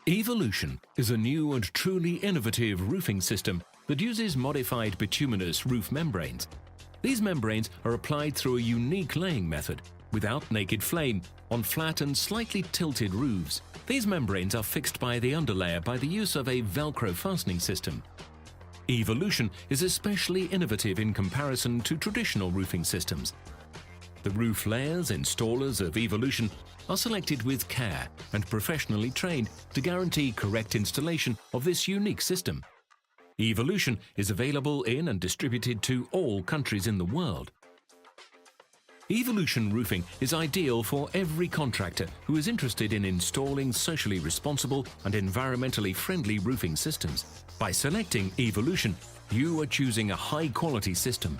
Evolution is a new and truly innovative roofing system that uses modified bituminous roof membranes. These membranes are applied through a unique laying method, without naked flame, on flat and slightly tilted roofs. These membranes are fixed by the underlayer by the use of a Velcro fastening system. Evolution is especially innovative in comparison to traditional roofing systems. The roof layers installers of Evolution are selected with care and professionally trained to guarantee correct installation of this unique system. Evolution is available in and distributed to all countries in the world. Evolution roofing is ideal for every contractor who is interested in installing socially responsible and environmentally friendly roofing systems. By selecting Evolution, you are choosing a high-quality system.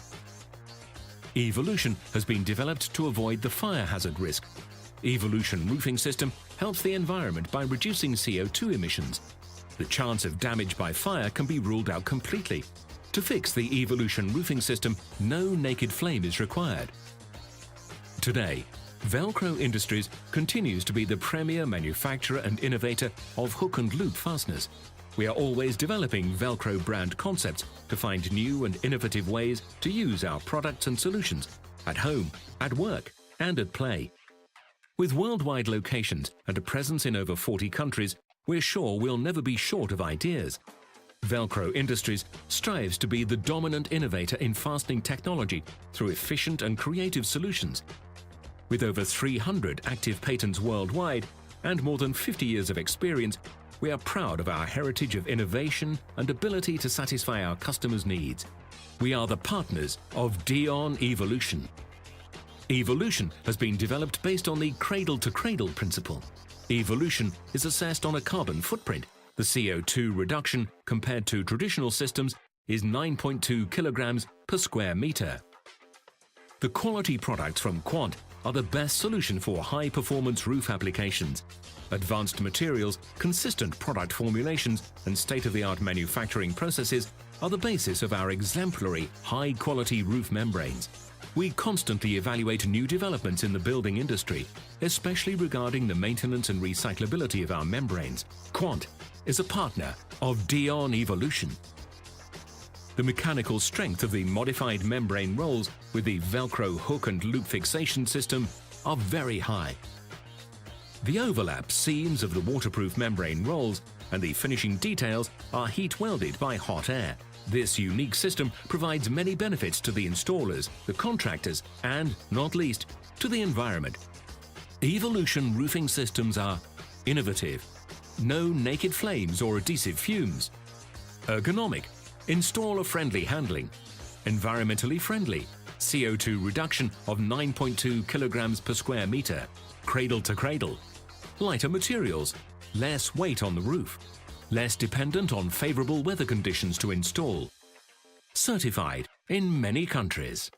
Evolution has been developed to avoid the fire hazard risk. Evolution roofing system helps the environment by reducing CO2 emissions. The chance of damage by fire can be ruled out completely. To fix the Evolution roofing system, no naked flame is required. Today, Velcro Industries continues to be the premier manufacturer and innovator of hook and loop fasteners. We are always developing Velcro brand concepts to find new and innovative ways to use our products and solutions at home, at work, and at play. With worldwide locations and a presence in over 40 countries, we're sure we'll never be short of ideas. Velcro Industries strives to be the dominant innovator in fastening technology through efficient and creative solutions. With over 300 active patents worldwide and more than 50 years of experience, we are proud of our heritage of innovation and ability to satisfy our customers' needs. We are the partners of Dion Evolution. Evolution has been developed based on the cradle-to-cradle principle. Evolution is assessed on a carbon footprint. The CO2 reduction compared to traditional systems is 9.2 kilograms per square meter. The quality products from Quant are the best solution for high-performance roof applications. Advanced materials, consistent product formulations, and state-of-the-art manufacturing processes are the basis of our exemplary, high-quality roof membranes. We constantly evaluate new developments in the building industry, especially regarding the maintenance and recyclability of our membranes. Quant is a partner of Dion Evolution. The mechanical strength of the modified membrane rolls with the Velcro hook and loop fixation system are very high. The overlap seams of the waterproof membrane rolls and the finishing details are heat welded by hot air. This unique system provides many benefits to the installers, the contractors, and, not least, to the environment. Evolution roofing systems are innovative, no naked flames or adhesive fumes, ergonomic, installer-friendly handling, environmentally friendly, CO2 reduction of 9.2 kilograms per square meter, cradle-to-cradle, lighter materials, less weight on the roof, less dependent on favorable weather conditions to install, certified in many countries.